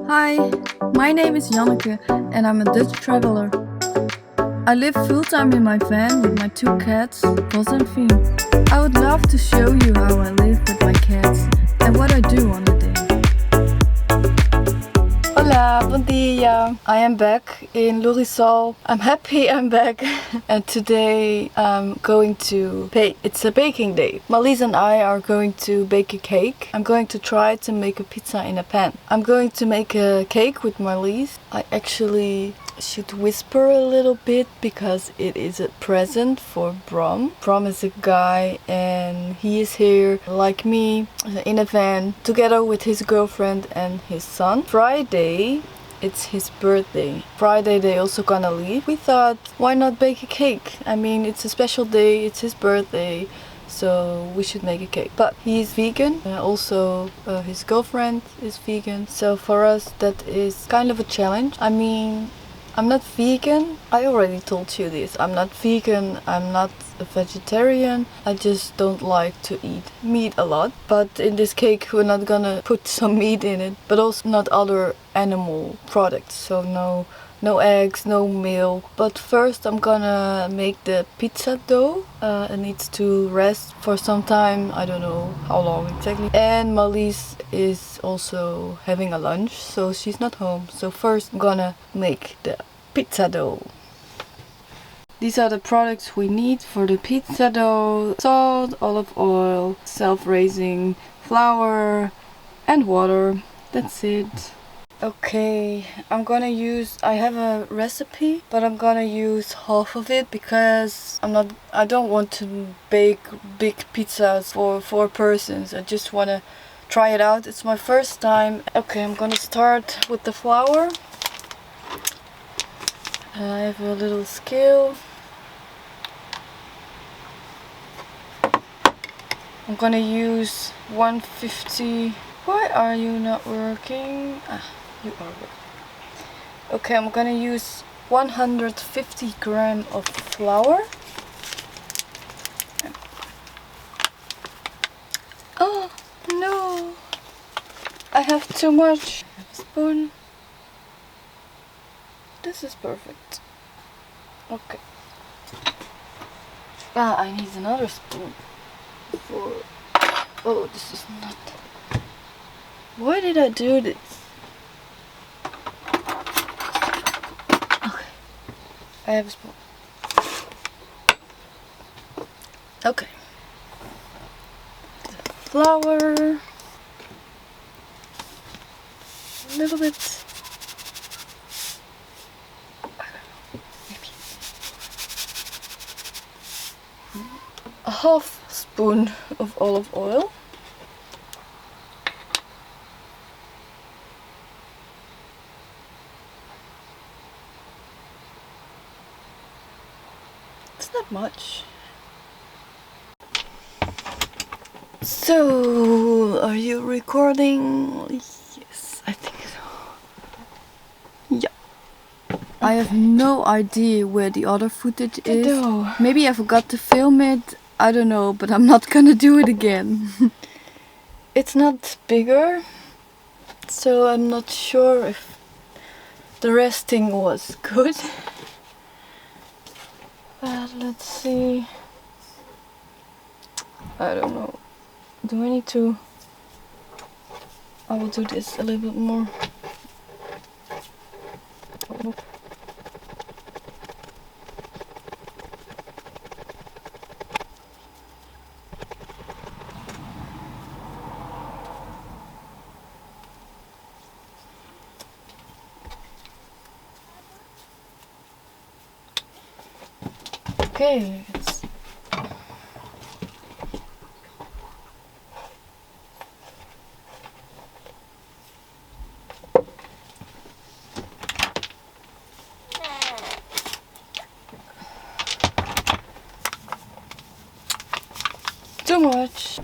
Hi, my name is Janneke and I'm a Dutch traveler. I live full-time in my van with my two cats, Bos and Fien. I would love to show you how I live with my cats and what I do on the day. Hola, bom dia. I am back in Lorisol. I'm happy I'm back. And today I'm going to bake. It's a baking day. Marlies and I are going to bake a cake. I'm going to try to make a pizza in a pan. I'm going to make a cake with Marlies. I actually should whisper a little bit because it is a present for Brom. Brom is a guy and he is here like me in a van together with his girlfriend and his son. Friday it's his birthday. Friday they also gonna leave. We thought, why not bake a cake? I mean, it's a special day, it's his birthday, so we should make a cake. But he's vegan, also his girlfriend is vegan, so for us that is kind of a challenge. I mean, I'm not vegan. I already told you this. I'm not vegan. I'm not a vegetarian. I just don't like to eat meat a lot. But in this cake we're not gonna put some meat in it, but also not other animal products. So no eggs, no milk. But first I'm gonna make the pizza dough. It needs to rest for some time. I don't know how long exactly. And Marlies is also having a lunch, so she's not home. So first I'm gonna make the pizza dough. These are the products we need for the pizza dough: salt, olive oil, self-raising flour and water. That's it. Okay, I have a recipe, but I'm gonna use half of it because I don't want to bake big pizzas for 4 persons. I just wanna try it out. It's my first time. Okay, I'm gonna start with the flour. I have a little scale. I'm gonna use 150. Why are you not working? You are working. Okay, I'm gonna use 150 grams of flour. Oh no, I have too much. I have a spoon. This is perfect. Okay. I need another spoon. Oh, this is not. Why did I do this? Okay. I have a spoon. Okay. The flour. A little bit. I don't know. Maybe. A half spoon of olive oil. It's not much. So, are you recording? Yes, I think so. Yeah. I have no idea where the other footage is. No. Maybe I forgot to film it. I don't know, but I'm not gonna do it again. It's not bigger, so I'm not sure if the resting was good. But let's see. I don't know. Do I need to? I will do this a little bit more. Okay, it's too much.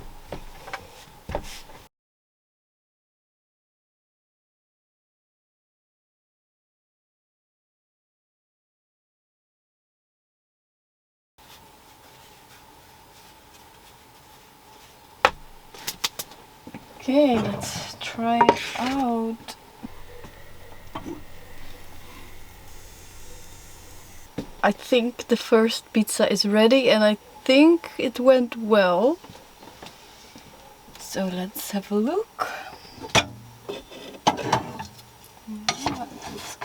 Okay, let's try it out. I think the first pizza is ready and I think it went well. So let's have a look.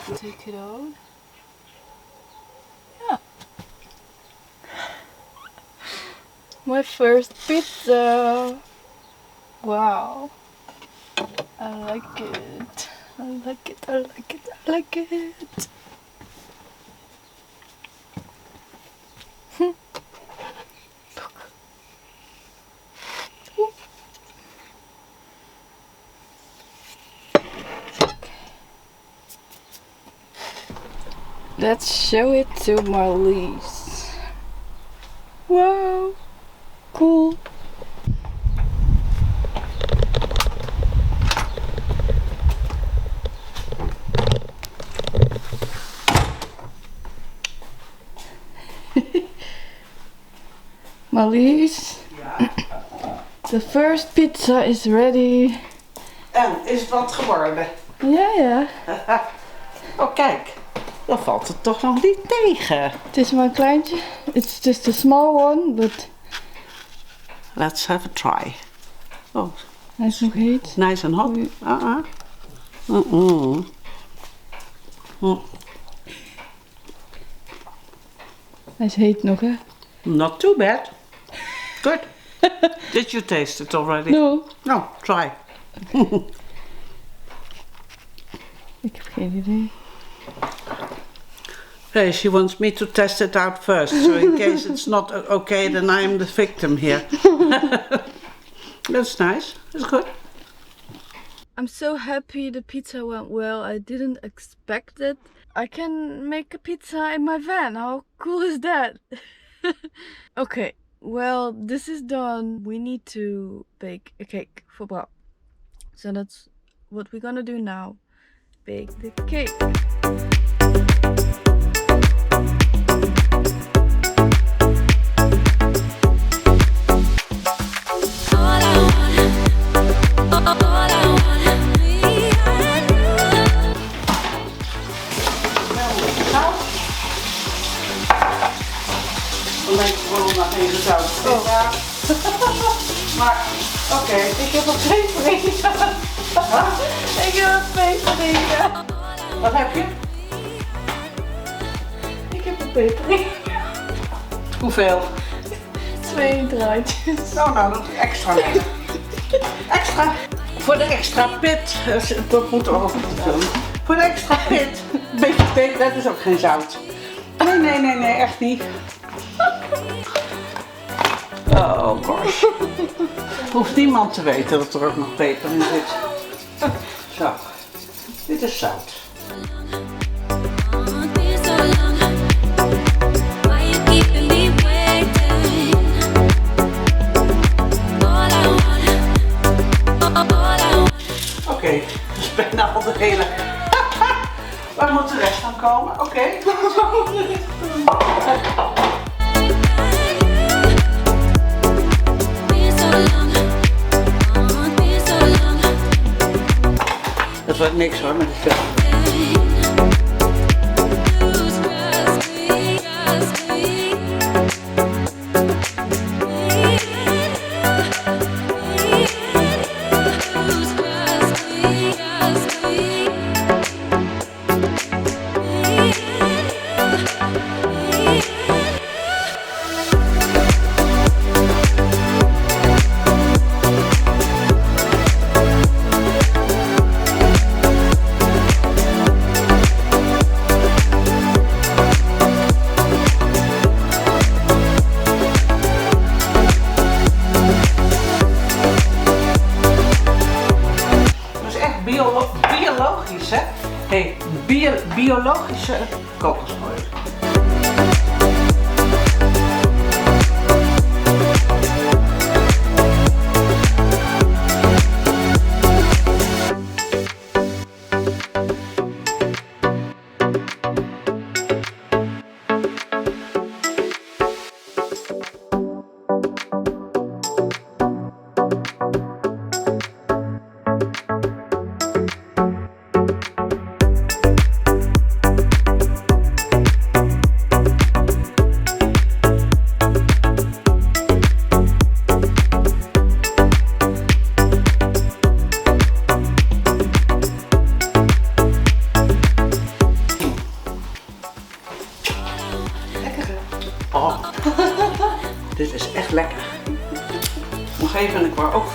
Let's take it out. Yeah. My first pizza. Wow. I like it. I like it. I like it. I like it. Look. Ooh. Let's show it to Marlies. Wow, cool. Marlies, Ja. the first pizza is ready. En, is het wat geworden? Ja, ja. Oh, kijk. Dan valt het toch nog niet tegen. Het is maar een kleintje. It's just a small one, but... Let's have a try. Oh, Hij is nog heet. nice and hot. Oei. Hij is heet nog, hè? Not too bad. Good. Did you taste it already? No. No, try. Ik heb geen idee. Hey, she wants me to test it out first, so in case it's not okay, then I'm the victim here. That's nice. That's good. I'm so happy the pizza went well. I didn't expect it. I can make a pizza in my van. How cool is that? Okay, well, this is done. We need to bake a cake for Bra. So that's what we're gonna do now. Bake the cake. Dan ben ik gewoon nog even zout. Oh. Ja. Maar, oké. Ik heb een peperink. Ik heb een peperink. Wat heb je? Ik heb een peperink. Hoeveel? 2 draadjes. Oh, nou, dat is extra lekker. Extra. Voor de extra pit. Dat moet ook doen. Voor de extra pit. Een beetje peper, dat is ook geen zout. Nee, echt niet. Oh gosh. Hoeft niemand te weten dat er ook nog peper in zit. Zo. Dit is zout. Oké, dus bijna al de hele... Waar moet de rest van komen? Oké. Dat wordt niks hoor met de film. Biologisch, hè? Hey, biologische kokosolie.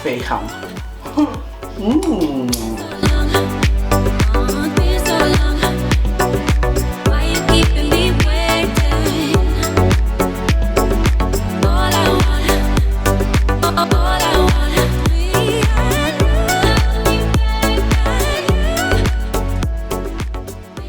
vegan. Mm.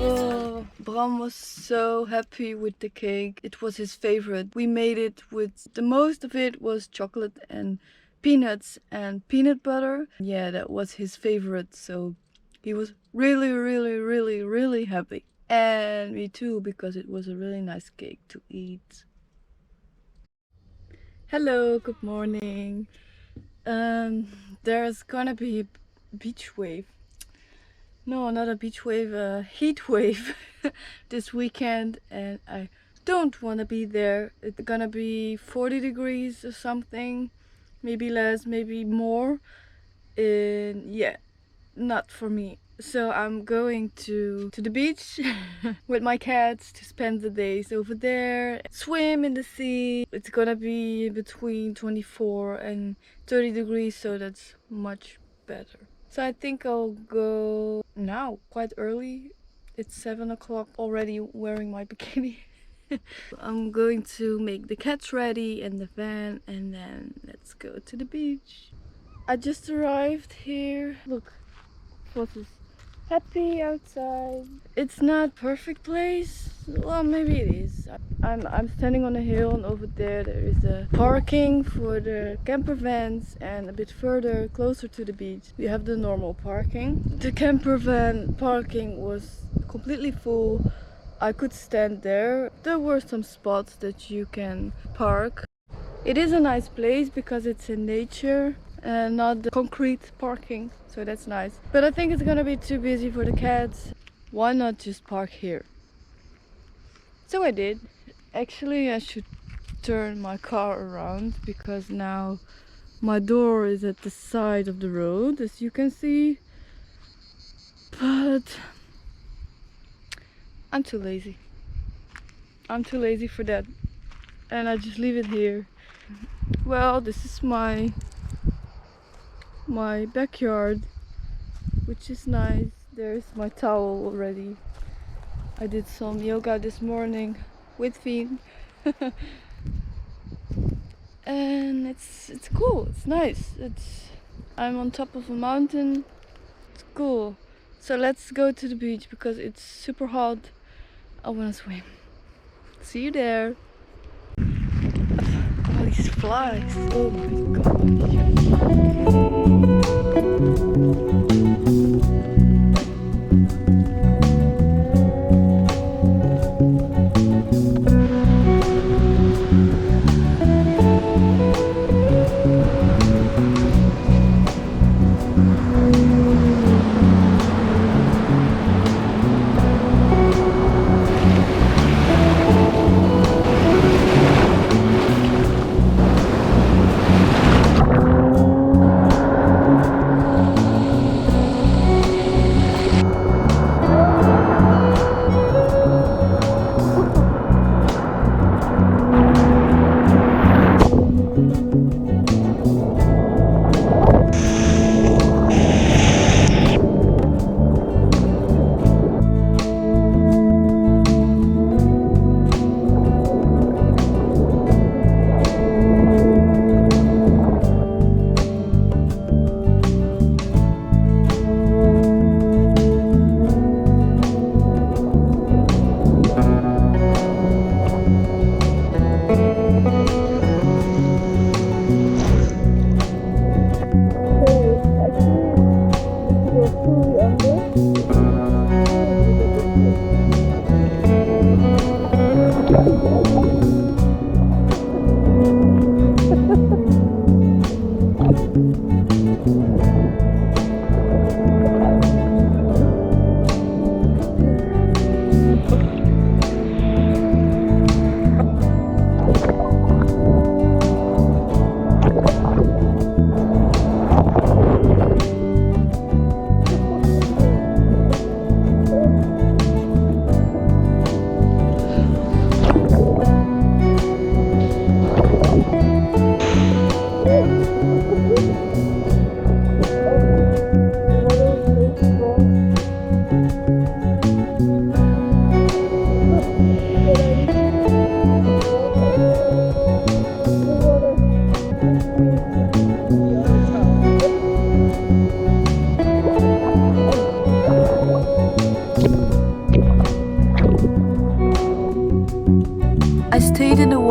Oh, Bram was so happy with the cake. It was his favorite. We made it with the most of it was chocolate and peanuts and peanut butter. Yeah, that was his favorite. So he was really happy. And me too, because it was a really nice cake to eat. Hello, good morning. There's gonna be a beach wave. No, not a beach wave, a heat wave this weekend, and I don't want to be there. It's gonna be 40 degrees or something, maybe less, maybe more. And yeah, not for me. So I'm going to the beach with my cats to spend the days over there, swim in the sea. It's gonna be between 24 and 30 degrees, so that's much better. So I think I'll go now, quite early. It's 7 o'clock already, wearing my bikini. I'm going to make the cats ready and the van, and then let's go to the beach. I just arrived here. Look, what is happy outside. It's not perfect place. Well, maybe it is. I'm standing on a hill, and over there is a parking for the camper vans, and a bit further closer to the beach we have the normal parking. The camper van parking was completely full. I could stand there. There were some spots that you can park. It is a nice place because it's in nature and not the concrete parking, so that's nice. But I think it's gonna be too busy for the cats. Why not just park here? So I did. Actually, I should turn my car around because now my door is at the side of the road, as you can see. But I'm too lazy. I'm too lazy for that. And I just leave it here. Well, this is my backyard, which is nice. There's my towel already. I did some yoga this morning with Fien. And it's cool. It's nice. I'm on top of a mountain. It's cool. So let's go to the beach because it's super hot. I want to swim. See you there. All these flies. Oh my god.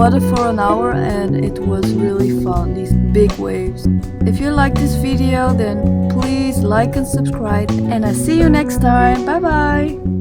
water for an hour and it was really fun, these big waves. If you like this video, then please like and subscribe, and I see you next time. Bye bye!